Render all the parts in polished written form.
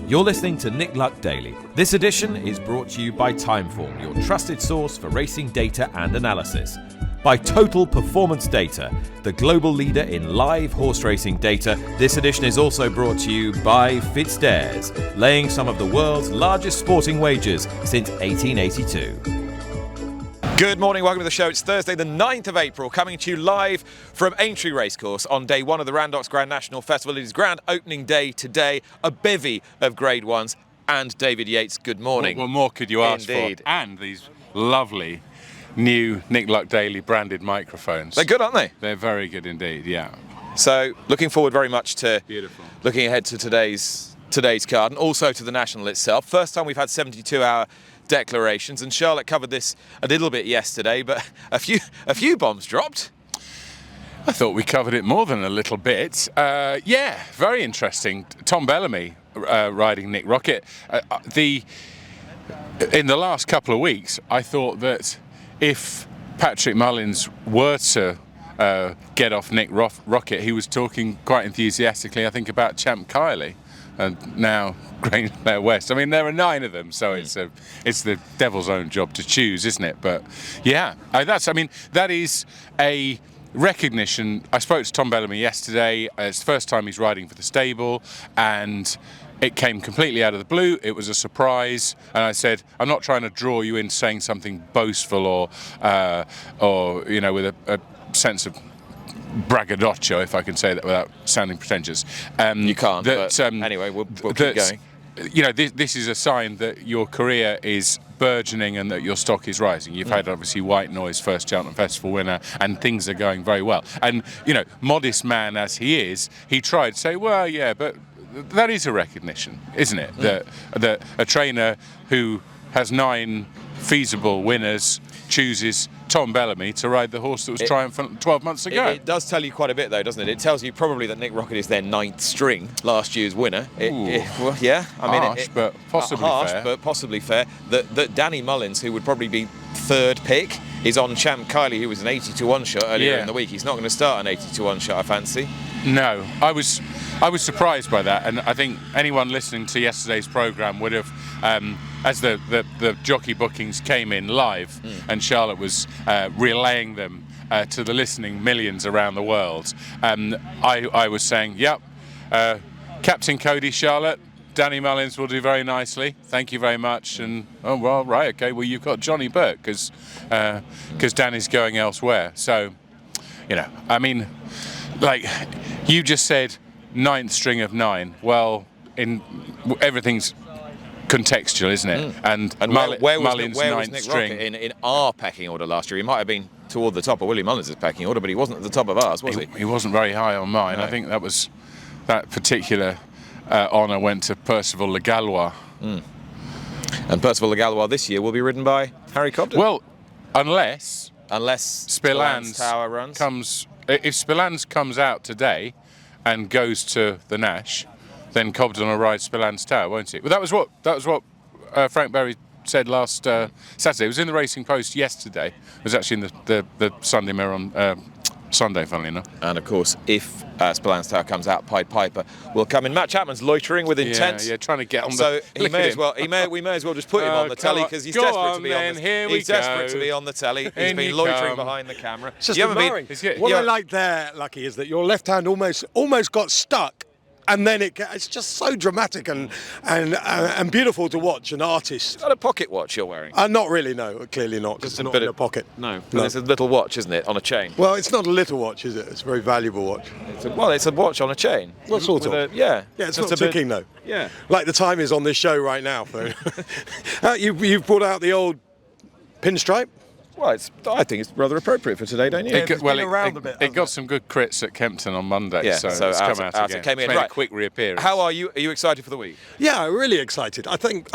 You're listening to Nick Luck Daily. This edition is brought to you by Timeform, your trusted source for racing data and analysis. By Total Performance Data, the global leader in live horse racing data. This edition is also brought to you by FitzDares, laying some of the world's largest sporting wagers since 1882. Good morning, welcome to the show. It's Thursday the 9th of April, coming to you live from Aintree Racecourse on day one of the Randox Grand National Festival. It is grand opening day today, a bevy of Grade 1s and David Yates. Good morning. What more could you ask Indeed. for? And these lovely new Nick Luck Daily branded microphones. They're good, aren't they? They're very good indeed, yeah. So, looking forward very much to Beautiful. Looking ahead to today's card and also to the National itself. First time we've had 72-hour declarations, and Charlotte covered this a little bit yesterday, but a few bombs dropped. I thought we covered it more than a little bit. Yeah, very interesting. Tom Bellamy riding Nick Rocket. In the last couple of weeks, I thought that if Patrick Mullins were to get off Nick Rocket, he was talking quite enthusiastically, I think, about Champ Kiley. And now Grangemere West. I mean, there are 9 of them, so it's the devil's own job to choose, isn't it? But yeah, that is a recognition. I spoke to Tom Bellamy yesterday. It's the first time he's riding for the stable, and it came completely out of the blue. It was a surprise, and I said, I'm not trying to draw you into saying something boastful or you know, with a sense of braggadocio, if I can say that without sounding pretentious. You can't, but anyway, we'll keep going. You know, this is a sign that your career is burgeoning and that your stock is rising. You've had, obviously, White Noise, first Cheltenham Festival winner, and things are going very well. And, you know, modest man as he is, he tried to say, well, yeah, but that is a recognition, isn't it? That a trainer who has 9 feasible winners chooses Tom Bellamy to ride the horse that was triumphant 12 months ago. It does tell you quite a bit, though, doesn't it? It tells you probably that Nick Rocket is their 9th string, last year's winner. Well, yeah, I mean, harsh, but possibly fair. That Danny Mullins, who would probably be 3rd pick, is on Champ Kiley, who was an 80-1 shot earlier in the week. He's not going to start an 80-1 shot, I fancy. No, I was surprised by that, and I think anyone listening to yesterday's programme would have, as the jockey bookings came in live, and Charlotte was relaying them to the listening millions around the world, I was saying, yep, Captain Cody Charlotte, Danny Mullins will do very nicely. Thank you very much. And oh well, right, okay. Well, you've got Johnny Burke because Danny's going elsewhere. So, you know, I mean, like you just said, 9th string of 9. Well, everything's contextual, isn't it? And where was Mullins' Nick 9th string Rocket in our pecking order last year? He might have been toward the top of Willie Mullins' pecking order, but he wasn't at the top of ours, was he? He wasn't very high on mine. No. I think that particular honour went to Percival Le Gallois. And Percival Le Gallois this year will be ridden by Harry Cobden. Well, unless Spillans Tower runs. If Spillans comes out today and goes to the Nash, then Cobden will ride Spillans Tower, won't he? But that was what Frank Berry said last Saturday. It was in the Racing Post yesterday. It was actually in the Sunday Mirror on Sunday, funnily enough. And of course, if Spillans Tower comes out, Pied Piper will come in. Matt Chapman's loitering with intent. Yeah, trying to get on the. So we may as well just put him on the telly because he's desperate to be on the. He's desperate to be on the telly. He's been loitering behind the camera. It's just admiring. What I like there, Lucky, is that your left hand almost got stuck. And then it's just so dramatic and beautiful to watch an artist. Is that a pocket watch you're wearing? Not really, no, clearly not. Just not in a pocket. No. It's a little watch, isn't it, on a chain? Well, it's not a little watch, is it? It's a very valuable watch. It's a watch on a chain. What sort of? Yeah, it's not ticking though. Yeah. Like the time is on this show right now. You've brought out the old pinstripe. Well, I think it's rather appropriate for today, don't you? It got some good crits at Kempton on Monday, so it's come out again. It came in. It's made a quick reappearance. How are you? Are you excited for the week? Yeah, really excited. I think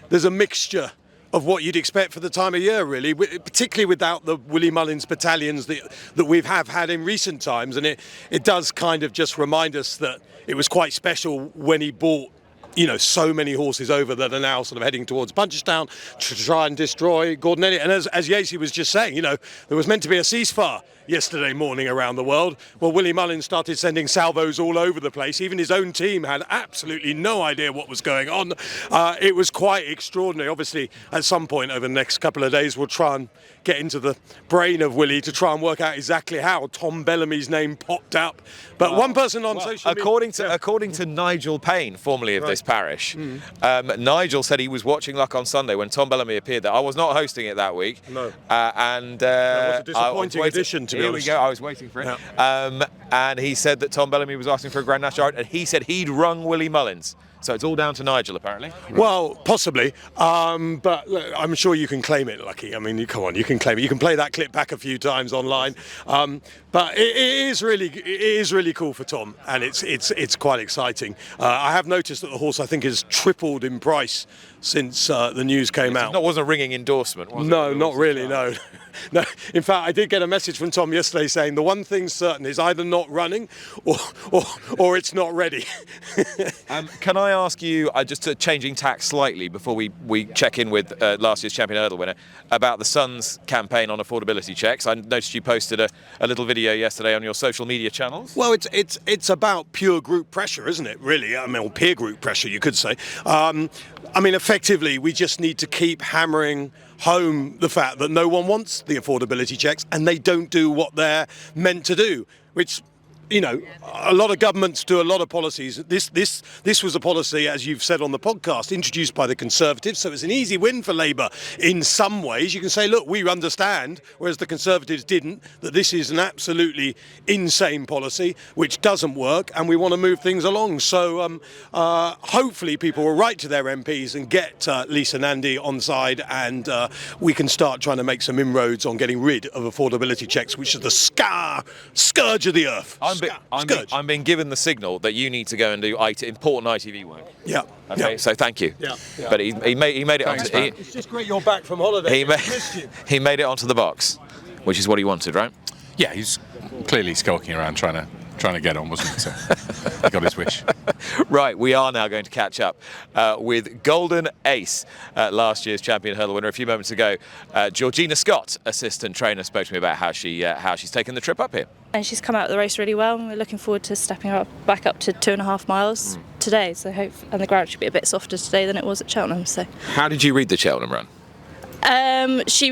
there's a mixture of what you'd expect for the time of year, really, particularly without the Willie Mullins battalions that we've had in recent times. And it does kind of just remind us that it was quite special when he bought, you know, so many horses over that are now sort of heading towards Punchestown to try and destroy Gordon Elliott. And as Yacey was just saying, you know, there was meant to be a ceasefire yesterday morning around the world. Well, Willie Mullins started sending salvos all over the place. Even his own team had absolutely no idea what was going on. It was quite extraordinary. Obviously, at some point over the next couple of days, we'll try and get into the brain of Willie to try and work out exactly how Tom Bellamy's name popped up. But one person on social media... According to Nigel Payne, formerly of this parish, Nigel said he was watching Luck on Sunday when Tom Bellamy appeared there. I was not hosting it that week. No. And that was a disappointing addition, to be honest. Here we go. I was waiting for it. Yeah. And he said that Tom Bellamy was asking for a Grand National Ride, and he said he'd rung Willie Mullins. So it's all down to Nigel, apparently. Well, possibly, but look, I'm sure you can claim it, Lucky. I mean, come on, you can claim it. You can play that clip back a few times online. But it is really cool for Tom, and it's quite exciting. I have noticed that the horse, I think, has tripled in price since the news came out. It wasn't a ringing endorsement, was it? No, not really, no. No, in fact, I did get a message from Tom yesterday saying the one thing certain is either not running or it's not ready. Can I ask you, just changing tack slightly before we check in with last year's Champion Hurdle winner, about the Sun's campaign on affordability checks? I noticed you posted a little video yesterday on your social media channels. Well, it's about pure group pressure, isn't it, really? I mean, or peer group pressure, you could say. I mean, effectively, we just need to keep hammering home the fact that no one wants the affordability checks and they don't do what they're meant to do, which, you know, a lot of governments do a lot of policies. This was a policy, as you've said on the podcast, introduced by the Conservatives, so it's an easy win for Labour in some ways. You can say, look, we understand, whereas the Conservatives didn't, that this is an absolutely insane policy which doesn't work, and we want to move things along. So hopefully people will write to their MPs and get Lisa Nandy on side, and we can start trying to make some inroads on getting rid of affordability checks, which is the scourge of the earth. I'm being given the signal that you need to go and do important ITV work. Yeah. Okay. Yeah. So thank you. Yeah. But he made it. It's just great you're back from holiday. He made it onto the box, which is what he wanted, right? Yeah, he's clearly skulking around trying to get on, wasn't he? So he got his wish. Right, we are now going to catch up with Golden Ace, last year's Champion Hurdle winner. A few moments ago, Georgina Scott, assistant trainer, spoke to me about how she's taken the trip up here. And she's come out of the race really well, and we're looking forward to stepping her back up to 2.5 miles today. So and the ground should be a bit softer today than it was at Cheltenham. So how did you read the Cheltenham run? She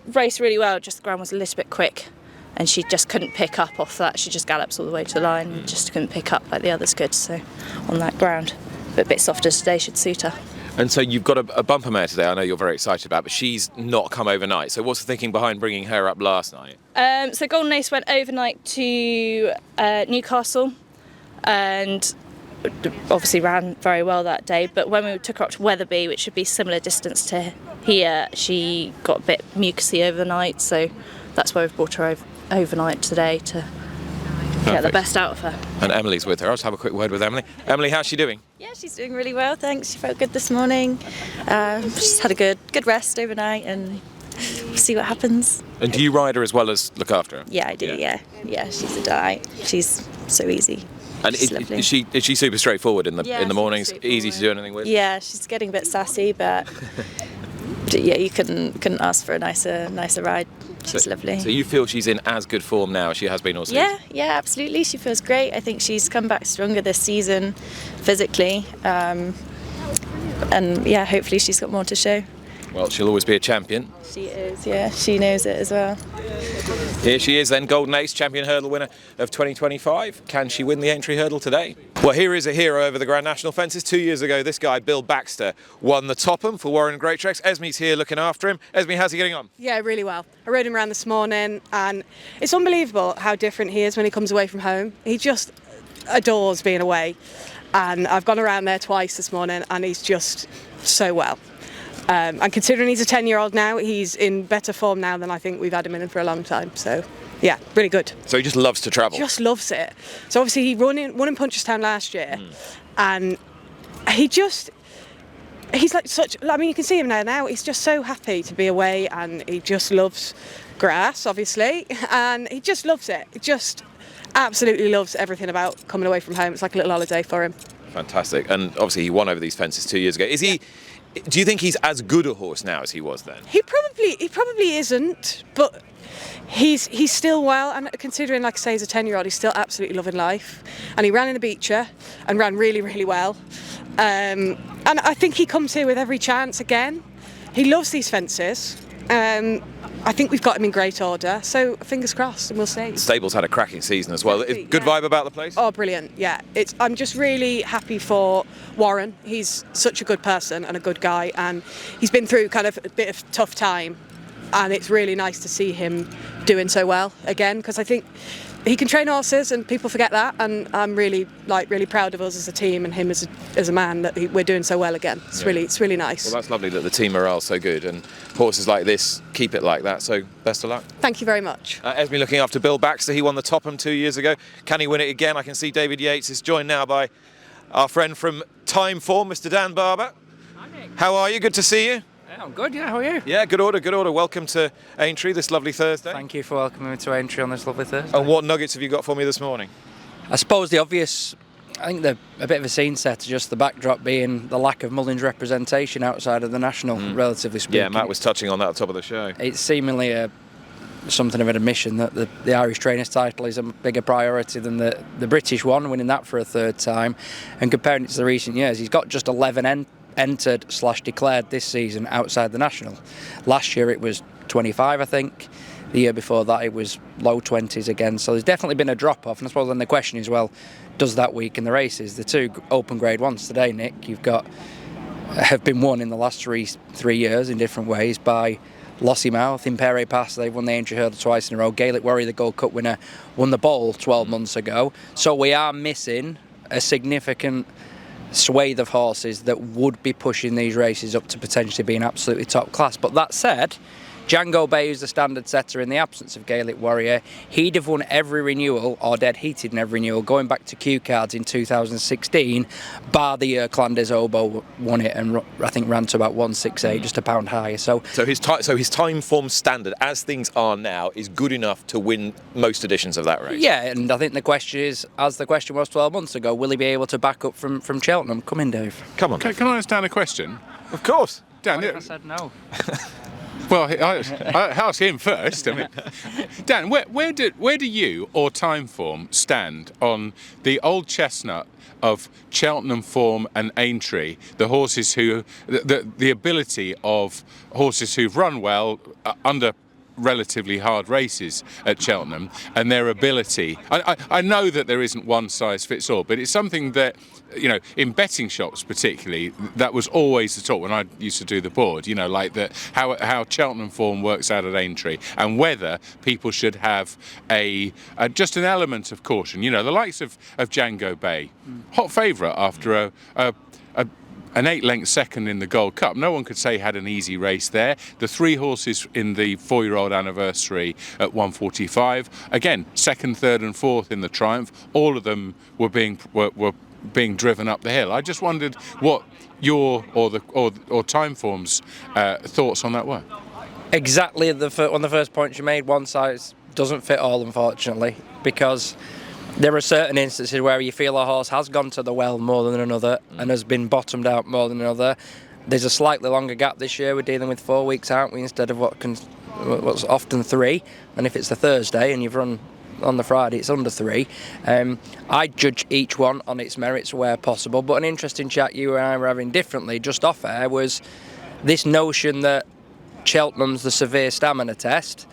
raced really well. Just the ground was a little bit quick, and she just couldn't pick up off that. She just gallops all the way to the line and just couldn't pick up like the others could. So on that ground, but a bit softer today should suit her. And so you've got a bumper mare today, I know you're very excited about, but she's not come overnight. So what's the thinking behind bringing her up last night? So Golden Ace went overnight to Newcastle and obviously ran very well that day. But when we took her up to Wetherby, which would be similar distance to here, she got a bit mucusy overnight. So that's why we've brought her overnight today to get the best out of her. And Emily's with her. I'll just have a quick word with Emily. Emily, how's she doing? Yeah, she's doing really well, thanks. She felt good this morning. She's had a good rest overnight, and we'll see what happens. And do you ride her as well as look after her? Yeah, I do, yeah. Yeah, she's a delight. She's so easy. And is she super straightforward in the mornings? Easy to do anything with? Yeah, she's getting a bit sassy, but yeah, you couldn't ask for a nicer ride. She's lovely. So you feel she's in as good form now as she has been all season? Yeah, absolutely. She feels great. I think she's come back stronger this season, physically, and yeah, hopefully she's got more to show. Well, she'll always be a champion. She is, yeah. She knows it as well. Here she is then, Golden Ace, Champion Hurdle winner of 2025. Can she win the Aintree Hurdle today? Well, here is a hero over the Grand National fences. 2 years ago, this guy, Bill Baxter, won the Topham for Warren and Great Treks. Esme's here looking after him. Esme, how's he getting on? Yeah, really well. I rode him around this morning, and it's unbelievable how different he is when he comes away from home. He just adores being away, and I've gone around there twice this morning, and he's just so well. And considering he's a 10-year-old now, he's in better form now than I think we've had him in for a long time. So, yeah, really good. So he just loves to travel? Just loves it. So obviously he won in Punchestown last year, and he's like such, I mean, you can see him now, he's just so happy to be away, and he just loves grass, obviously, and he just loves it. He just absolutely loves everything about coming away from home. It's like a little holiday for him. Fantastic. And obviously he won over these fences 2 years ago. Do you think he's as good a horse now as he was then? He probably isn't, but he's still well, and considering, like I say, he's a 10-year-old, he's still absolutely loving life. And he ran in the Beecher and ran really, really well. And I think he comes here with every chance again. He loves these fences. I think we've got him in great order, so fingers crossed, and we'll see. Stable's had a cracking season as well. Good vibe about the place? Oh, brilliant, yeah. I'm just really happy for Warren. He's such a good person and a good guy, and he's been through kind of a bit of tough time, and it's really nice to see him doing so well again, because I think he can train horses, and people forget that, and I'm really proud of us as a team and him as a man that we're doing so well again. It's really nice. Well, that's lovely that the team morale's so good, and horses like this keep it like that. So best of luck. Thank you very much. Esme looking after Bill Baxter. He won the Topham 2 years ago. Can he win it again? I can see David Yates is joined now by our friend from Timeform, Mr. Dan Barber. Hi, Nick. How are you? Good to see you. Yeah, I'm good, yeah, how are you? Yeah, good order, good order. Welcome to Aintree this lovely Thursday. Thank you for welcoming me to Aintree on this lovely Thursday. And what nuggets have you got for me this morning? I suppose the obvious, I think a bit of a scene setter, just the backdrop being the lack of Mullins representation outside of the National, relatively speaking. Yeah, Matt was touching on that at the top of the show. It's seemingly something of an admission that the Irish Trainers title is a bigger priority than the British one, winning that for a third time. And comparing it to the recent years, he's got just 11 entered/declared this season outside the National. Last year it was 25, I think. The year before that it was low 20s again. So there's definitely been a drop off. And I suppose then the question is, well, does that weaken the races? The two open grade ones today, Nick, have been won in the last three years in different ways by Lossiemouth, Impere Pass. They've won the Aintree Hurdle twice in a row. Gaelic Warrior, the Gold Cup winner, won the Bowl 12 months ago. So we are missing a significant swathe of horses that would be pushing these races up to potentially being absolutely top class. But that said, Django Bay, who's the standard setter in the absence of Gaelic Warrior, he'd have won every renewal, or dead heated in every renewal, going back to Q Cards in 2016, bar the year Clanders Oboe won it and I think ran to about 168, just a pound higher. So his Timeform standard, as things are now, is good enough to win most editions of that race. Yeah, and I think the question is, as the question was 12 months ago, will he be able to back up from Cheltenham? Come in, Dave. Come on. Can I ask Dan a question? Of course. Dan, I said no. Well, I ask him first. I mean, Dan, where do you or Timeform stand on the old chestnut of Cheltenham Form and Aintree, the horses who the ability of horses who've run well under relatively hard races at Cheltenham, and their ability. I know that there isn't one size fits all, but it's something that, in betting shops particularly, that was always the talk when I used to do the board, like that how Cheltenham Form works out at Aintree, and whether people should have just an element of caution. The likes of Django Bay, hot favourite after an 8-length second in the Gold Cup. No one could say he had an easy race there. The 3 horses in the 4-year-old anniversary at 145. Again, 2nd, 3rd and 4th in the Triumph. All of them were being driven up the hill. I just wondered what your or Timeform's thoughts on that were. Exactly one of the first points you made, one size doesn't fit all, unfortunately, because there are certain instances where you feel a horse has gone to the well more than another and has been bottomed out more than another. There's a slightly longer gap this year. We're dealing with 4 weeks, aren't we, instead of what's often 3. And if it's the Thursday and you've run on the Friday, it's under 3. I judge each one on its merits where possible. But an interesting chat you and I were having differently just off air was this notion that Cheltenham's the severe stamina test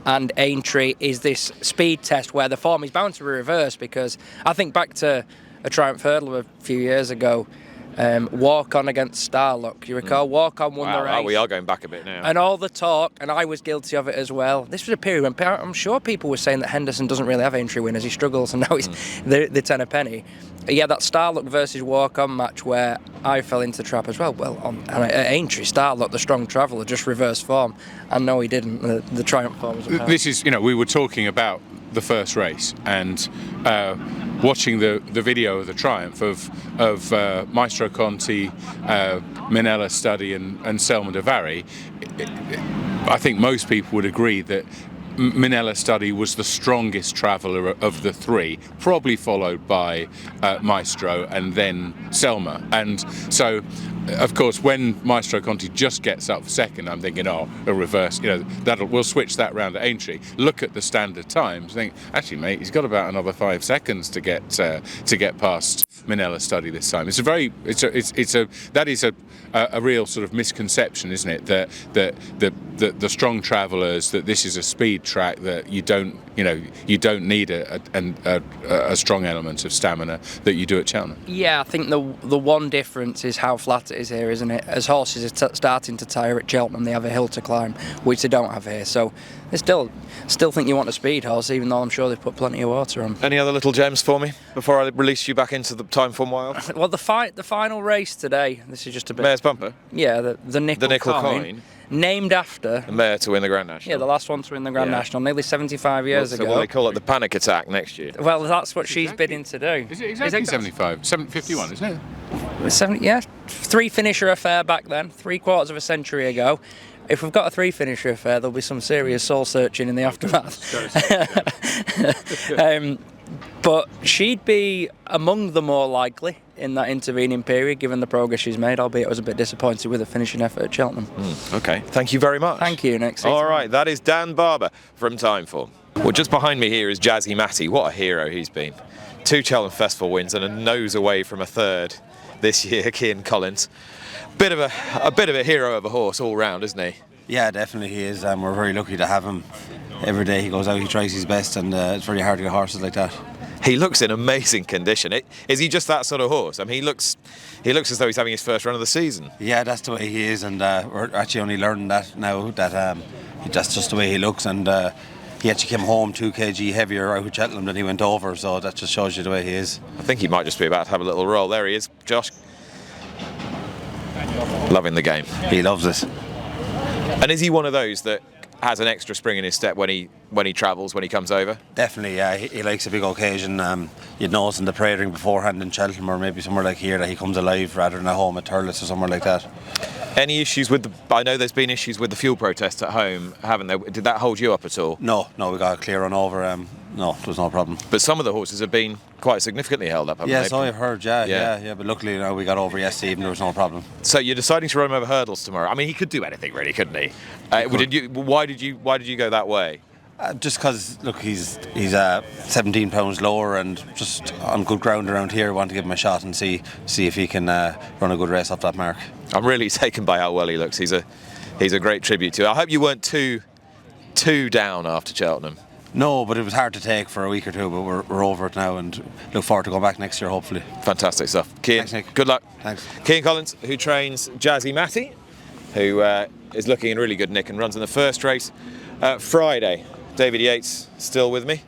and Aintree is this speed test where the form is bound to be reversed, because I think back to a Triumph Hurdle a few years ago, Walk On against Starlock. You recall Walk On won the race. Wow, we are going back a bit now. And all the talk, and I was guilty of it as well. This was a period when I'm sure people were saying that Henderson doesn't really have Aintree winners, he struggles, and now he's the 10 a penny. Yeah, that Starlock versus Walk On match where I fell into the trap as well. Well, at Aintree, Starlock, the strong traveller, just reversed form. And no, he didn't. The Triumph form was apparent. This is, we were talking about the first race and watching the video of the Triumph of Maestro Conti, Minella Studdy and Selma de Varry. I think most people would agree that Minella Study was the strongest traveller of the three, probably followed by Maestro and then Selma. And so, of course, when Maestro Conti just gets up for second, I'm thinking, oh, a reverse, we'll switch that round at Aintree. Look at the standard times. Think, actually, mate, he's got about another 5 seconds to get past Minella Study this time. That is a real sort of misconception, isn't it? That the strong travellers, that this is a speed track, that you don't need a strong element of stamina that you do at Cheltenham. Yeah, I think the one difference is how flat it is here, isn't it? As horses are starting to tire at Cheltenham, they have a hill to climb, which they don't have here. So they still think you want a speed horse, even though I'm sure they've put plenty of water on. Any other little gems for me before I release you back into the Timeform wild? Well, the final race today, this is just a bit... Mayor's Bumper? Yeah, the nickel coin. Named after... The mare to win the Grand National. Yeah, the last one to win the Grand National, nearly 75 years ago. So will they call it the Panic Attack next year? Well, that's what she's bidding to do. Is it exactly 75? 51, isn't it? 70, yeah. 3-finisher affair back then, 3/4 of a century ago. If we've got a 3-finisher affair, there'll be some serious soul searching in the aftermath. But she'd be among the more likely in that intervening period, given the progress she's made, albeit I was a bit disappointed with the finishing effort at Cheltenham. Okay, thank you very much. Thank you, Nick. All right, that is Dan Barber from Timeform. Well, just behind me here is Jazzy Matty. What a hero he's been. 2 Cheltenham Festival wins and a nose away from a third this year, Cian Collins. A bit of a hero of a horse all round, isn't he? Yeah, definitely he is. We're very lucky to have him. Every day he goes out, he tries his best, and it's very hard to get horses like that. He looks in amazing condition. Is he just that sort of horse? I mean, he looks as though he's having his first run of the season. Yeah, that's the way he is, and we're actually only learning that now, that that's just the way he looks, and he actually came home 2 kg heavier out of Cheltenham than he went over, so that just shows you the way he is. I think he might just be about to have a little roll. There he is, Josh. Loving the game. He loves it. And is he one of those that has an extra spring in his step when he travels, when he comes over? Definitely, yeah. He likes a big occasion. You'd notice in the parade ring beforehand in Cheltenham, or maybe somewhere like here, that he comes alive rather than at home at Turles or somewhere like that. Any issues with I know there's been issues with the fuel protest at home, haven't there? Did that hold you up at all? No, we got a clear run over. No, there was no problem. But some of the horses have been quite significantly held up, haven't they? Yes, I've heard, yeah. But luckily, we got over yesterday evening, there was no problem. So you're deciding to run him over hurdles tomorrow. I mean, he could do anything really, couldn't he? Why did you go that way? Just because, look, he's 17 pounds lower and just on good ground around here. I want to give him a shot and see if he can run a good race off that mark. I'm really taken by how well he looks. He's a great tribute to. I hope you weren't too down after Cheltenham. No, but it was hard to take for a week or two, but we're over it now and look forward to going back next year, hopefully. Fantastic stuff. Cian, thanks, Nick. Good luck. Thanks. Cian Collins, who trains Jazzy Matty, who is looking in really good nick and runs in the first race Friday. David Yates still with me.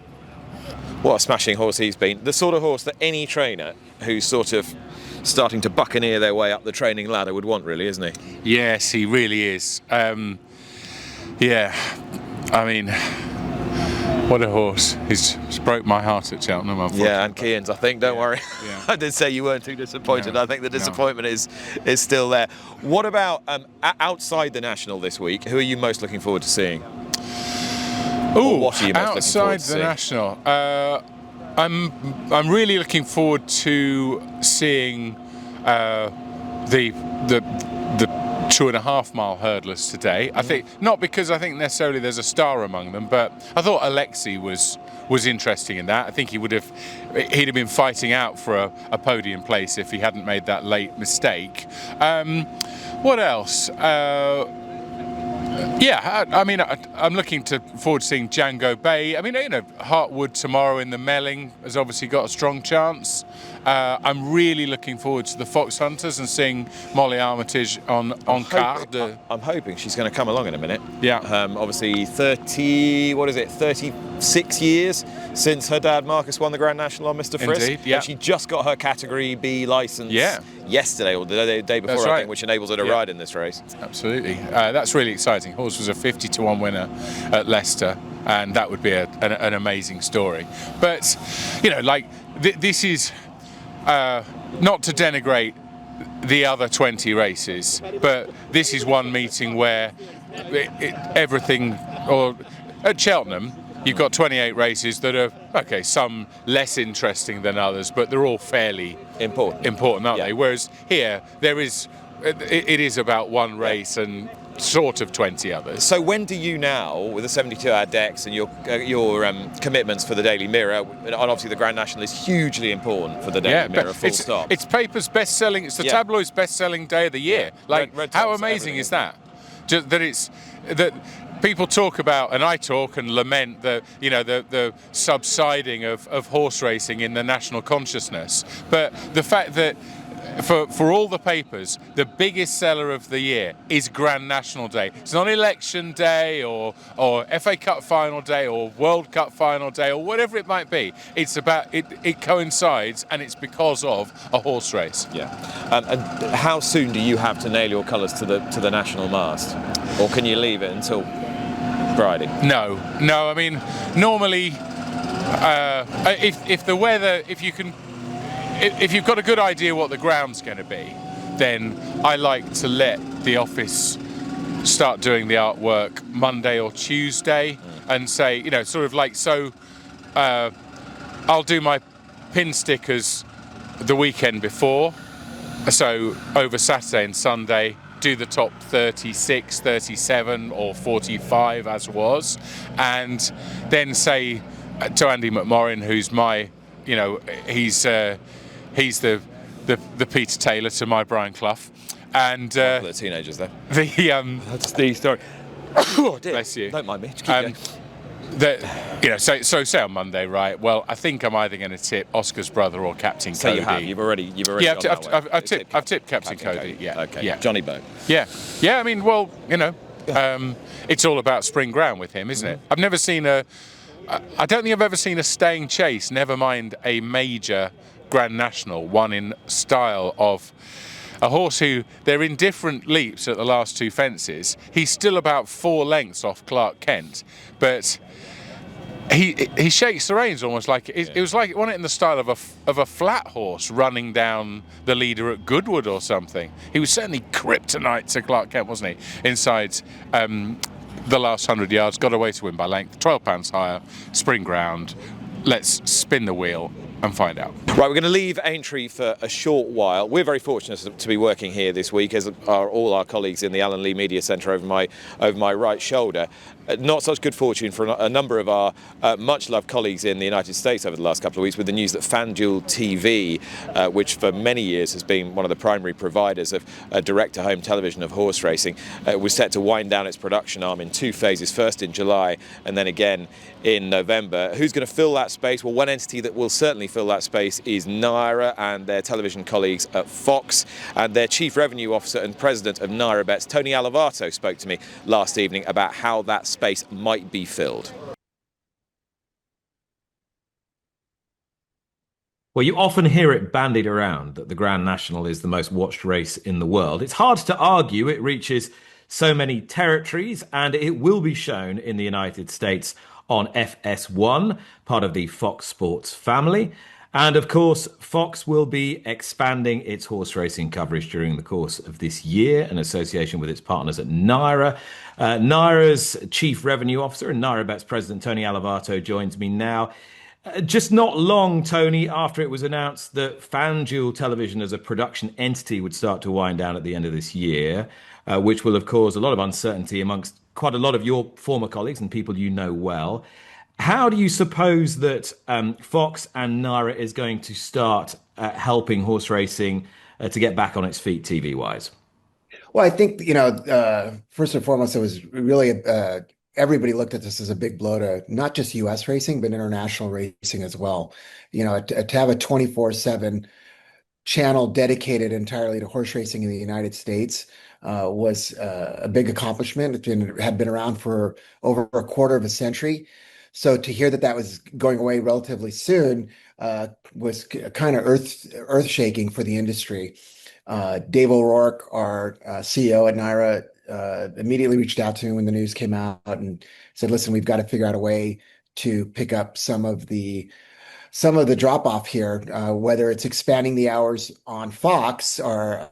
What a smashing horse he's been. The sort of horse that any trainer who's sort of starting to buccaneer their way up the training ladder would want, really, isn't he? Yes, he really is. Yeah, I mean, what a horse. He's broke my heart at Cheltenham, unfortunately. Yeah, and Cian's, I think, don't worry. Yeah. I did say you weren't too disappointed. No, I think the disappointment is still there. What about outside the National this week? Who are you most looking forward to seeing? Ooh, what are you most outside the National, I'm really looking forward to seeing the 2.5 mile hurdlers today. I think not because I think necessarily there's a star among them, but I thought Alexi was interesting in that. I think he'd have been fighting out for a podium place if he hadn't made that late mistake. What else? I mean, I'm looking forward to seeing Django Bay. I mean, Hartwood tomorrow in the Melling has obviously got a strong chance. I'm really looking forward to the Foxhunters and seeing Molly Armytage on card. I'm hoping she's going to come along in a minute. Yeah. Obviously 36 years since her dad Marcus won the Grand National on Mr. Frisk. Indeed, yeah. And she just got her Category B licence yesterday or the day before, That's I right. think, which enables her to ride in this race. Absolutely. That's really exciting. Horse was a 50-1 winner at Leicester, and that would be an amazing story. But, this is not to denigrate the other 20 races, but this is one meeting where everything, or at Cheltenham, you've got 28 races that are, okay, some less interesting than others, but they're all fairly important, aren't they? Whereas here, it is about one race and sort of 20 others. So when do you now, with the 72-hour decks and your commitments for the Daily Mirror, and obviously the Grand National is hugely important for the Daily Mirror, full stop. It's paper's best-selling, it's the tabloid's best-selling day of the year. Like, Red how amazing is that? Just that people talk about, and I talk and lament the subsiding of horse racing in the national consciousness. But the fact that for all the papers, the biggest seller of the year is Grand National Day. It's not Election Day or FA Cup Final Day or World Cup Final Day or whatever it might be. It's about it coincides, and it's because of a horse race. Yeah. And how soon do you have to nail your colours to the national mast, or can you leave it until Friday? No. I mean, normally, if the weather, if you've got a good idea what the ground's going to be, then I like to let the office start doing the artwork Monday or Tuesday and say, sort of like, so I'll do my pin stickers the weekend before. So over Saturday and Sunday, do the top 36, 37 or 45 as was, and then say to Andy McMorrin, who's my, he's the Peter Taylor to my Brian Clough, and the teenagers there. That's the story. Oh dear. Bless you. Don't mind me. Just keep going. So say on Monday, right? Well, I think I'm either going to tip Oscar's brother or Captain Cody. So you've already. Yeah, gone I've tipped Captain Cody. Yeah. Okay. Yeah. Johnny Bow. Yeah. I mean, well, it's all about spring ground with him, isn't it? I've never seen I don't think I've ever seen a staying chase, never mind a major Grand National, one in style of a horse who, they're in different leaps at the last two fences. He's still about 4 lengths off Clark Kent, but he shakes the reins almost like it was like, wasn't it in the style of a flat horse running down the leader at Goodwood or something. He was certainly kryptonite to Clark Kent, wasn't he? Inside the last 100 yards, got away to win by length, £12 higher, spring ground. Let's spin the wheel and find out. Right, we're going to leave Aintree for a short while. We're very fortunate to be working here this week, as are all our colleagues in the Alan Lee Media Centre over my right shoulder. Not such good fortune for a number of our much-loved colleagues in the United States over the last couple of weeks, with the news that FanDuel TV, which for many years has been one of the primary providers of direct-to-home television of horse racing, was set to wind down its production arm in 2 phases, first in July and then again in November. Who's going to fill that space? Well, one entity that will certainly fill that space is NYRA and their television colleagues at Fox, and their Chief Revenue Officer and President of NYRA Bets, Tony Allevato, spoke to me last evening about how that space might be filled. Well, you often hear it bandied around that the Grand National is the most watched race in the world. It's hard to argue. It reaches so many territories, and it will be shown in the United States on FS1, part of the Fox Sports family. And of course, Fox will be expanding its horse racing coverage during the course of this year in association with its partners at NYRA. NYRA's Chief Revenue Officer and NYRA Bets President Tony Allevato joins me now. Just not long, Tony, after it was announced that FanDuel Television as a production entity would start to wind down at the end of this year, which will have caused a lot of uncertainty amongst quite a lot of your former colleagues and people you know well. How do you suppose that Fox and NYRA is going to start helping horse racing to get back on its feet TV-wise? Well, I think, first and foremost, it was really everybody looked at this as a big blow to not just U.S. racing, but international racing as well. To have a 24/7 channel dedicated entirely to horse racing in the United States was a big accomplishment. It had been around for over a quarter of a century. So to hear that was going away relatively soon was kind of earth-shaking for the industry. Dave O'Rourke, our CEO at NYRA, immediately reached out to me when the news came out and said, listen, we've got to figure out a way to pick up some of the some of the drop off here, whether it's expanding the hours on Fox or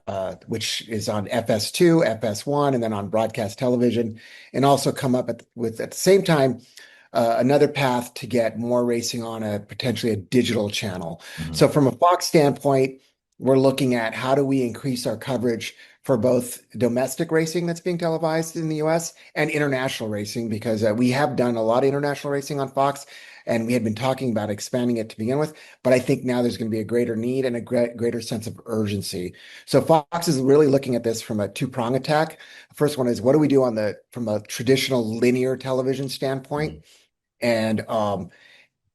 which is on FS2, FS1, and then on broadcast television, and also come up with at the same time another path to get more racing on a potentially a digital channel. So from a Fox standpoint, we're looking at how do we increase our coverage for both domestic racing that's being televised in the US and international racing, because we have done a lot of international racing on Fox, and we had been talking about expanding it to begin with. But I think now there's going to be a greater need and a greater sense of urgency. So Fox is really looking at this from a two-prong attack. First one is, what do we do from a traditional linear television standpoint? And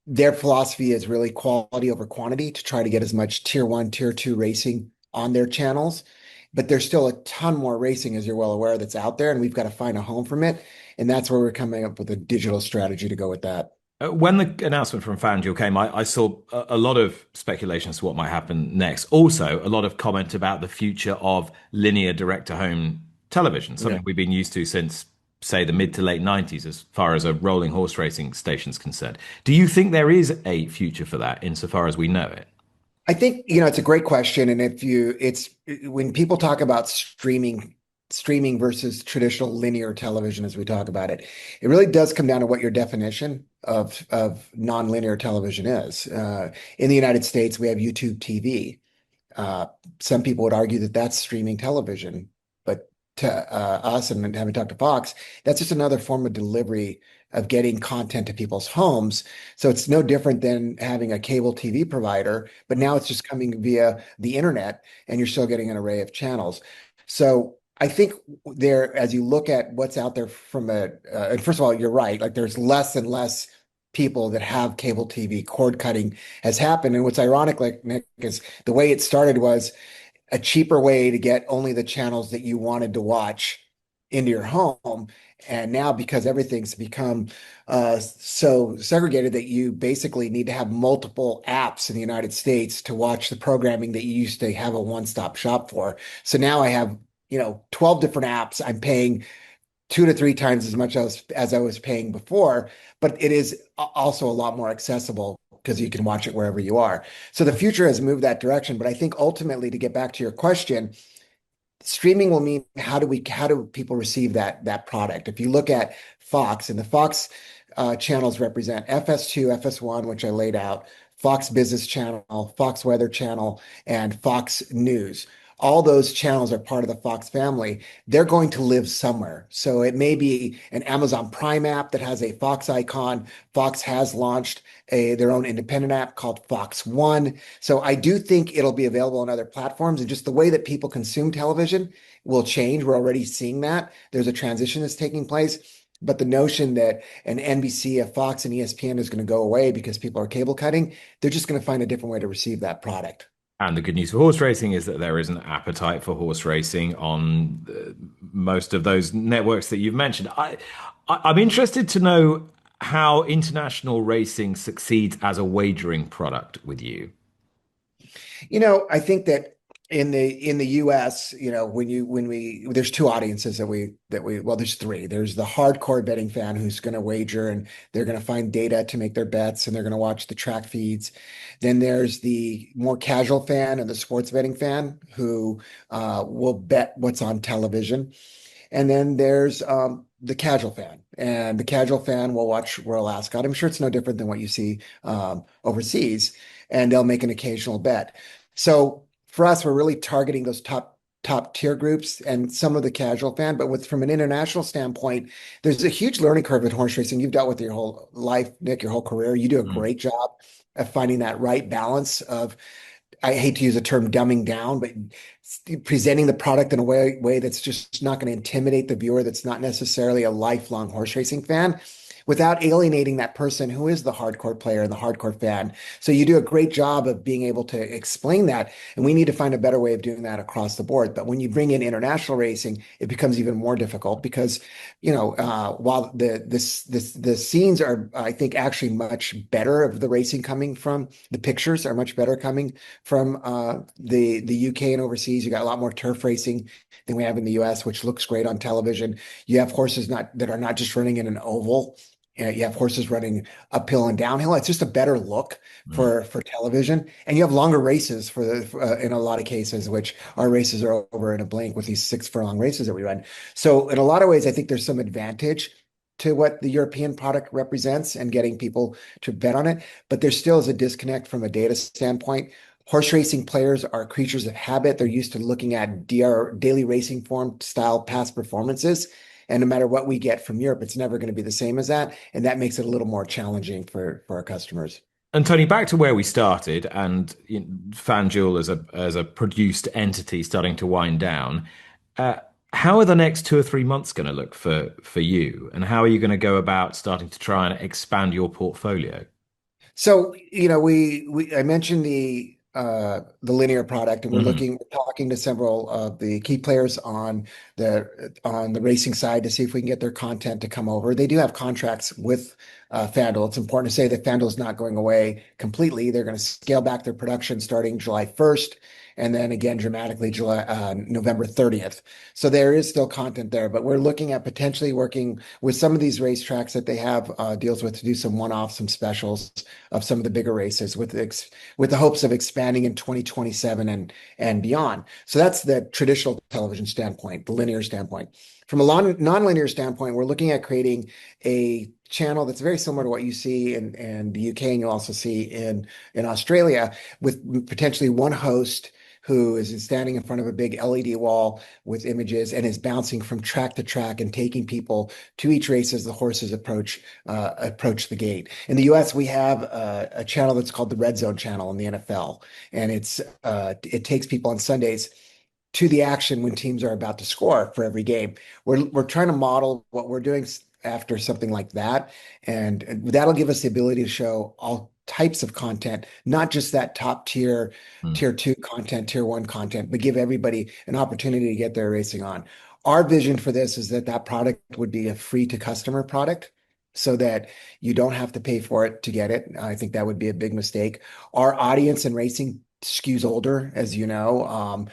their philosophy is really quality over quantity, to try to get as much tier 1, tier 2 racing on their channels. But there's still a ton more racing, as you're well aware, that's out there, and we've got to find a home from it. And that's where we're coming up with a digital strategy to go with that. When the announcement from FanDuel came, I saw a lot of speculation as to what might happen next. Also, a lot of comment about the future of linear direct-to-home television, something we've been used to since, say, the mid to late 90s, as far as a rolling horse racing station is concerned. Do you think there is a future for that insofar as we know it? I think, it's a great question. And it's when people talk about streaming versus traditional linear television, as we talk about it, it really does come down to what your definition of non-linear television is. In the United States, we have YouTube TV. Some people would argue that that's streaming television, but to us, and having talked to Fox, that's just another form of delivery of getting content to people's homes. So it's no different than having a cable TV provider, but now it's just coming via the internet, and you're still getting an array of channels. So I think as you look at what's out there and first of all, you're right, like there's less and less people that have cable TV. Cord cutting has happened. And what's ironic, like Nick, is the way it started was a cheaper way to get only the channels that you wanted to watch into your home. And now, because everything's become so segregated, that you basically need to have multiple apps in the United States to watch the programming that you used to have a one-stop shop for. So now I have 12 different apps. I'm paying 2 to 3 times as much as I was paying before, but it is also a lot more accessible because you can watch it wherever you are. So the future has moved that direction. But I think ultimately, to get back to your question, streaming will mean how do people receive that product? If you look at Fox, and the Fox channels represent FS2, FS1, which I laid out, Fox Business Channel, Fox Weather Channel, and Fox News. All those channels are part of the Fox family. They're going to live somewhere. So it may be an Amazon Prime app that has a Fox icon. Fox has launched their own independent app called Fox One. So I do think it'll be available on other platforms, and just the way that people consume television will change. We're already seeing that. There's a transition that's taking place. But the notion that an NBC, a Fox, and ESPN is going to go away because people are cable cutting, they're just going to find a different way to receive that product. And the good news for horse racing is that there is an appetite for horse racing on most of those networks that you've mentioned. I'm interested to know how international racing succeeds as a wagering product with you. I think that in the US, there's 2 audiences there's 3. There's the hardcore betting fan who's going to wager, and they're going to find data to make their bets, and they're going to watch the track feeds. Then there's the more casual fan and the sports betting fan who will bet what's on television. And then there's the casual fan, and the casual fan will watch Royal Ascot. I'm sure it's no different than what you see overseas, and they'll make an occasional bet. So for us, we're really targeting those top tier groups and some of the casual fan. But from an international standpoint, there's a huge learning curve in horse racing. You've dealt with your whole life, Nick, your whole career. You do a great job of finding that right balance of, I hate to use the term dumbing down, but presenting the product in a way that's just not going to intimidate the viewer that's not necessarily a lifelong horse racing fan, without alienating that person who is the hardcore player and the hardcore fan. So you do a great job of being able to explain that, and we need to find a better way of doing that across the board. But when you bring in international racing, it becomes even more difficult because, while the scenes are, I think, actually much better of the racing coming from, the pictures are much better coming from the UK and overseas. You got a lot more turf racing than we have in the US, which looks great on television. You have horses that are not just running in an oval you have horses running uphill and downhill. It's just a better look for television, and you have longer races in a lot of cases, which our races are over in a blink with these 6 furlong races that we run. So in a lot of ways, I think there's some advantage to what the European product represents and getting people to bet on it, but there still is a disconnect from a data standpoint. Horse racing players are creatures of habit. They're used to looking at daily racing form style past performances. And no matter what we get from Europe, it's never going to be the same as that. And that makes it a little more challenging for our customers. And Tony, back to where we started, and FanDuel as a produced entity starting to wind down. How are the next 2 or 3 months going to look for you? And how are you going to go about starting to try and expand your portfolio? So, I mentioned the linear product, and we're talking to several of the key players on the racing side to see if we can get their content to come over. They do have contracts with FanDuel. It's important to say that FanDuel is not going away completely. They're going to scale back their production starting July 1st. And then again, dramatically, November 30th. So there is still content there, but we're looking at potentially working with some of these racetracks that they have deals with to do some one-off, some specials of some of the bigger races with the hopes of expanding in 2027 and beyond. So that's the traditional television standpoint, the linear standpoint. From a non-linear standpoint, we're looking at creating a channel that's very similar to what you see in the UK, and you'll also see in Australia, with potentially one host who is standing in front of a big LED wall with images and is bouncing from track to track and taking people to each race as the horses approach the gate. In the US, we have a channel that's called the Red Zone channel in the NFL, and it takes people on Sundays to the action when teams are about to score for every game. We're trying to model what we're doing after something like that, and that'll give us the ability to show all types of content, not just that top tier 2 content, tier 1 content, but give everybody an opportunity to get their racing on. Our vision for this is that product would be a free to customer product, so that you don't have to pay for it to get it. I think that would be a big mistake. Our audience in racing skews older, as you know.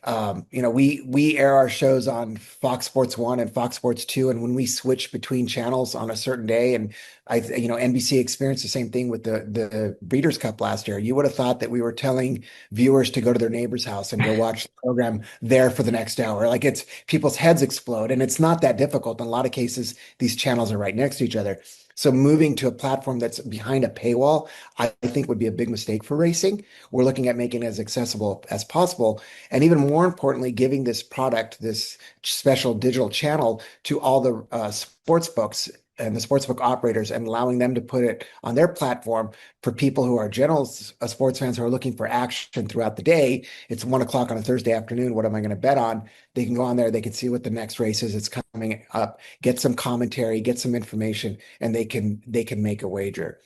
We air our shows on Fox Sports 1 and Fox Sports 2, and when we switch between channels on a certain day, and NBC experienced the same thing with the Breeders' Cup last year. You would have thought that we were telling viewers to go to their neighbor's house and go watch the program there for the next hour. Like, it's people's heads explode, and it's not that difficult. In a lot of cases, these channels are right next to each other. So moving to a platform that's behind a paywall, I think would be a big mistake for racing. We're looking at making it as accessible as possible. And even more importantly, giving this product, this special digital channel, to all the sports books and the sportsbook operators, and allowing them to put it on their platform for people who are general sports fans who are looking for action throughout the day. It's 1 o'clock on a Thursday afternoon. What am I going to bet on? They can go on there. They can see what the next race is. It's coming up, get some commentary, get some information, and they can make a wager.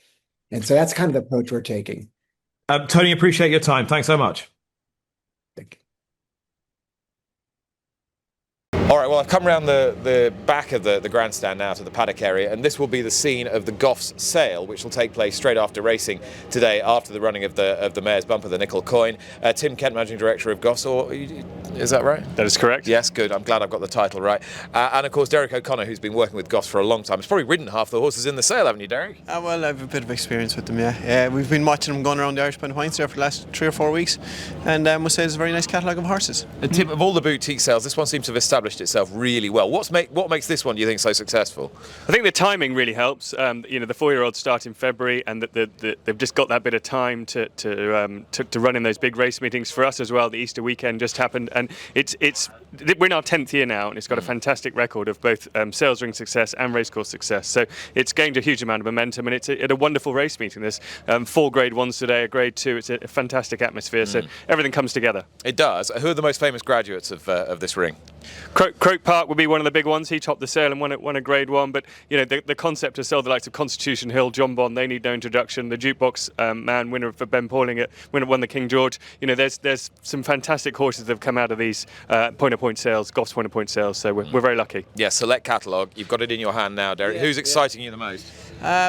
And so that's kind of the approach we're taking. Tony, appreciate your time. Thanks so much. Thank you. All right, well, I've come around the back of the grandstand now to the paddock area, and this will be the scene of the GOFFS Sale, which will take place straight after racing today, after the running of the Mayor's Bumper, the Nickel Coin. Tim Kent, Managing Director of GOFFS, or is that right? That is correct. Yes, good. I'm glad I've got the title right. And of course, Derek O'Connor, who's been working with GOFFS for a long time. He's probably ridden half the horses in the sale, haven't you, Derek? Well, I have a bit of experience with them, yeah. We've been watching them going around the Irish Pound Points there for the last 3 or 4 weeks, and I must say it's a very nice catalogue of horses. And Tim, of all the boutique sales, this one seems to have established itself really well. What makes this one, do you think, so successful? I think the timing really helps. The 4-year-olds start in February, and they've just got that bit of time to run in those big race meetings. For us as well, the Easter weekend just happened, and we're in our 10th year now, and it's got a fantastic record of both sales ring success and racecourse success. So it's gained a huge amount of momentum, and it's a wonderful race meeting. There's 4 Grade 1s today, a Grade 2. It's a fantastic atmosphere, so everything comes together. It does. Who are the most famous graduates of this ring? Croke Park would be one of the big ones. He topped the sale and won a Grade 1. But the concept to sell the likes of Constitution Hill, John Bond, they need no introduction. The Jukebox Man, winner for Ben Pauling, won the King George. There's some fantastic horses that have come out of these point-of-point sales, GOFFS point-of-point sales. So we're very lucky. Yeah, select catalogue. You've got it in your hand now, Derek. Who's exciting you the most?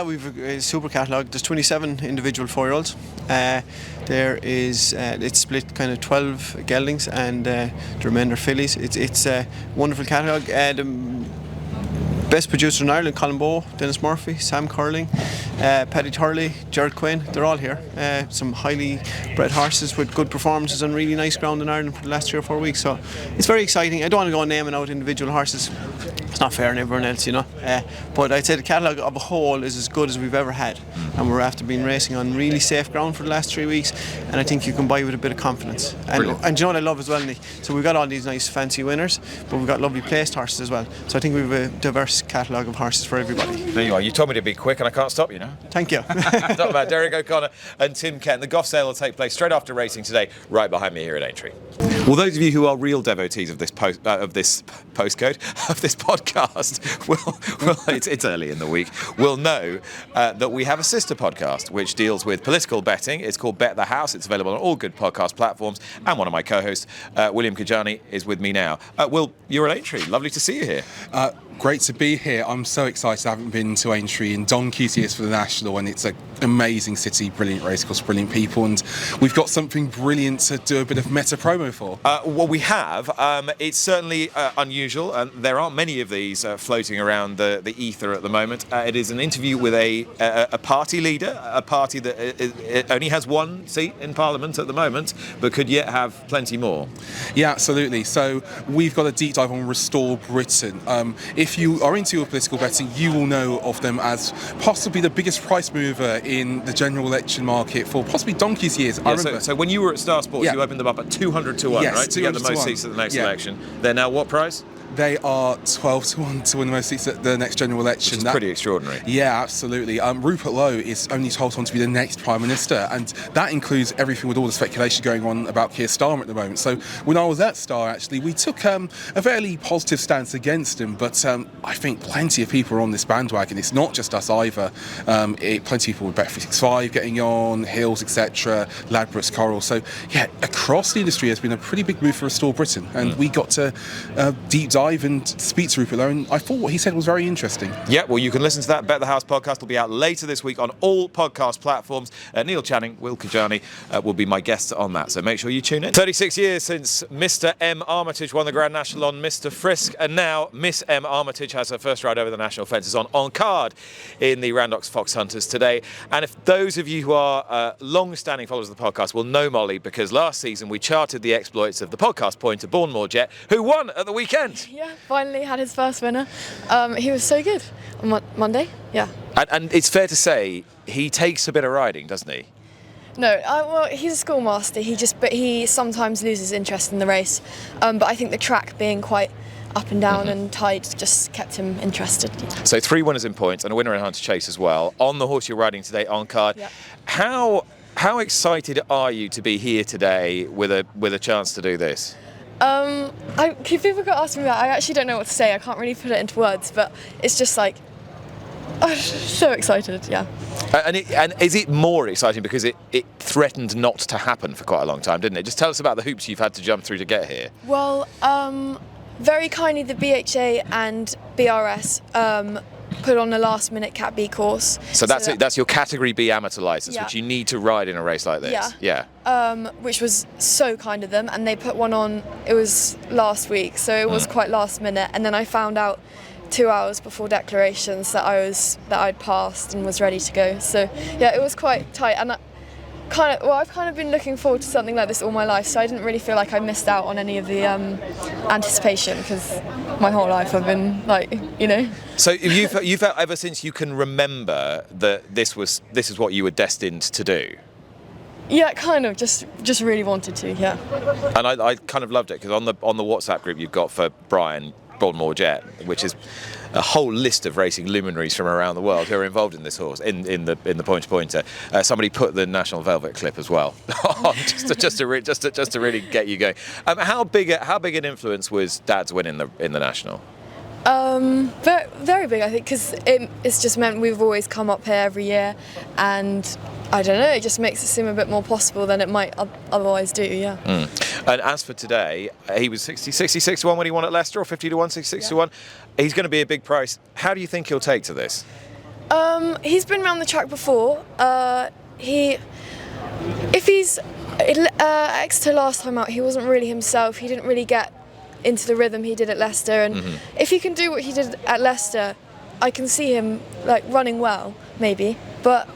We've a super catalogue. There's 27 individual 4-year-olds. There is it's split kind of 12 geldings and the remainder fillies. It's a wonderful catalogue. The Best producer in Ireland, Colin Bowe, Dennis Murphy, Sam Curling, Paddy Turley, Gerard Quinn, they're all here. Some highly bred horses with good performances on really nice ground in Ireland for the last 3 or 4 weeks. So it's very exciting. I don't want to go naming out individual horses. It's not fair on everyone else, you know. But I'd say the catalogue of a whole is as good as we've ever had. And we're after been racing on really safe ground for the last 3 weeks. And I think you can buy with a bit of confidence. And do you know what I love as well, Nick? So we've got all these nice fancy winners, but we've got lovely placed horses as well. So I think we've a diverse catalogue of horses for everybody. There you are. You told me to be quick and I can't stop you now. Thank you. Talking about Derek O'Connor and Tim Kent. The GOFFS Sale will take place straight after racing today, right behind me here at Aintree. Well, those of you who are real devotees of this podcast, well, it's early in the week, will know that we have a sister podcast which deals with political betting. It's called Bet the House. It's available on all good podcast platforms. And one of my co-hosts, William Kedjanyi, is with me now. Will, you're at Aintree. Lovely to see you here. Great to be here. I'm so excited. I haven't been to Aintree in donkey's years for the National, and it's an amazing city, brilliant racecourse, brilliant people, and we've got something brilliant to do a bit of meta promo for. Well, we have. It's certainly unusual, and there aren't many of these floating around the ether at the moment. It is an interview with a party leader, a party that it only has one seat in Parliament at the moment, but could yet have plenty more. Yeah, absolutely. So we've got a deep dive on Restore Britain. If you are into your political betting, you will know of them as possibly the biggest price mover in the general election market for possibly donkey's years. Yeah, I remember. So when you were at Star Sports, you opened them up at 200 to 1, yes, right? To get the most seats at the next election. They're now what price? They are 12 to 1 to win the most seats at the next general election. Which is pretty extraordinary. Yeah, absolutely. Rupert Lowe is only 12 to 1 to be the next Prime Minister, and that includes everything with all the speculation going on about Keir Starmer at the moment. So when I was at Star, actually, we took a fairly positive stance against him, but I think plenty of people are on this bandwagon. It's not just us either. Plenty of people with Bet365 getting on, Hills, etc., Ladbrokes, Coral. So yeah, across the industry has been a pretty big move for Restore Britain, and we got to deep dive and speak to Rupert Lowe, and I thought what he said was very interesting. Yeah, well, you can listen to that. Bet the House podcast will be out later this week on all podcast platforms. Neil Channing, Will Kedjanyi will be my guests on that, so make sure you tune in. 36 years since Mr. M. Armytage won the Grand National on Mr. Frisk, and now Miss M. Armytage has her first ride over the national fences on card in the Randox Foxhunters today. And if those of you who are long-standing followers of the podcast will know Molly, because last season we charted the exploits of the podcast pointer Bournemore Jet, who won at the weekend. Yeah, finally had his first winner. He was so good on Monday. Yeah. And it's fair to say he takes a bit of riding, doesn't he? No, well, he's a schoolmaster. But he sometimes loses interest in the race. But I think the track being quite up and down and tight just kept him interested. So 3 winners in points and a winner in Hunter Chase as well. On the horse you're riding today on card. Yeah. How excited are you to be here today with a chance to do this? People got asked me that. I actually don't know what to say. I can't really put it into words, but it's just like, I'm so excited, yeah. And is it more exciting because it threatened not to happen for quite a long time, didn't it? Just tell us about the hoops you've had to jump through to get here. Well, very kindly the BHA and BRS put on a last-minute Cat B course. So that's your Category B amateur licence, which you need to ride in a race like this. Yeah. Which was so kind of them, and they put one on. It was last week, so it was quite last minute. And then I found out 2 hours before declarations that I'd passed and was ready to go. So yeah, it was quite tight, and I've kind of been looking forward to something like this all my life, so I didn't really feel like I missed out on any of the anticipation, because my whole life I've been like, you know. So you felt ever since you can remember that this is what you were destined to do? Yeah, kind of, just really wanted to, yeah. And I kind of loved it, because on the WhatsApp group you've got for Brian, Bournemore Jet, which is a whole list of racing luminaries from around the world who are involved in this horse, in the pointer. Somebody put the National Velvet clip as well, just to really get you going. How big an influence was Dad's win in the National? Very, very big, I think, because it's just meant we've always come up here every year, and I don't know, it just makes it seem a bit more possible than it might otherwise do, yeah. And as for today, he was 66 to 1 when he won at Leicester, or 50 to 1, 66 to 1. He's going to be a big price. How do you think he'll take to this? He's been around the track before. If he's Exeter last time out, he wasn't really himself. He didn't really get into the rhythm he did at Leicester, and if he can do what he did at Leicester, I can see him like running well, maybe, but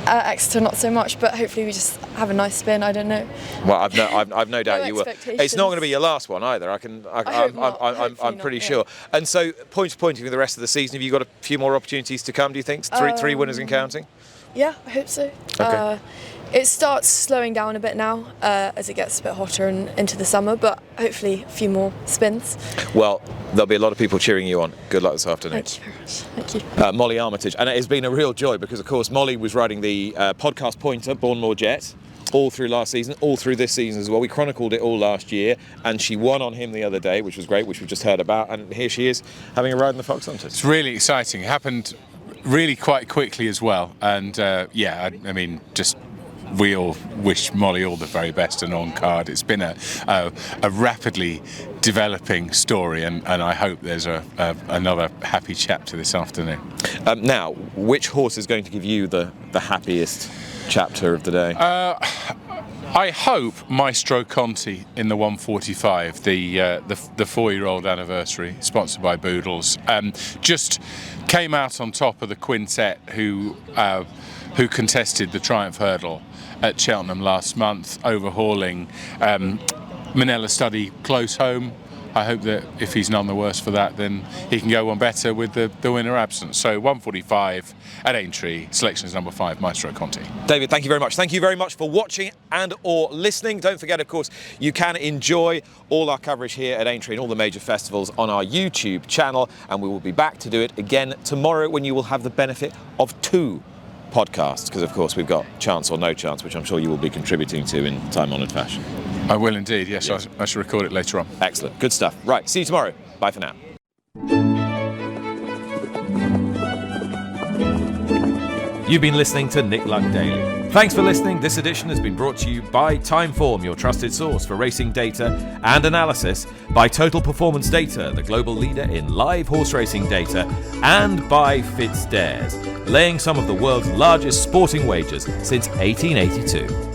at Exeter not so much. But hopefully we just have a nice spin. I don't know. Well, I've no doubt you will. expectations. It's not going to be your last one either. I'm pretty sure. And so, pointing with the rest of the season, have you got a few more opportunities to come? Do you think three winners and counting? Yeah, I hope so. Okay. It starts slowing down a bit now as it gets a bit hotter and into the summer, but hopefully a few more spins. Well, there'll be a lot of people cheering you on. Good luck this afternoon. Thank you very much. Thank you. Molly Armytage. And it has been a real joy because, of course, Molly was riding the podcast pointer, Bournemore Jet, all through last season, all through this season as well. We chronicled it all last year, and she won on him the other day, which was great, which we've just heard about. And here she is having a ride in the Foxhunters. It's really exciting. It happened really quite quickly as well. And I mean, just we all wish Molly all the very best and on card. It's been a rapidly developing story, and I hope there's another happy chapter this afternoon. Now, which horse is going to give you the happiest chapter of the day? I hope Maestro Conti in the 145, the 4-year-old anniversary, sponsored by Boodles, just came out on top of the quintet who contested the Triumph Hurdle at Cheltenham last month, overhauling Manella Study close home. I hope that if he's none the worse for that, then he can go one better with the winner absent. So 145 at Aintree, selection is number 5, Maestro Conti. David, thank you very much. Thank you very much for watching and or listening. Don't forget, of course, you can enjoy all our coverage here at Aintree and all the major festivals on our YouTube channel, and we will be back to do it again tomorrow when you will have the benefit of 2 podcasts, because of course we've got Chance or No Chance, which I'm sure you will be contributing to in time-honoured fashion. I will indeed, yes. I shall record it later on. Excellent, good stuff. Right, see you tomorrow. Bye for now. You've been listening to Nick Luck Daily. Thanks for listening. This edition has been brought to you by Timeform, your trusted source for racing data and analysis, by Total Performance Data, the global leader in live horse racing data, and by FitzDares, laying some of the world's largest sporting wagers since 1882.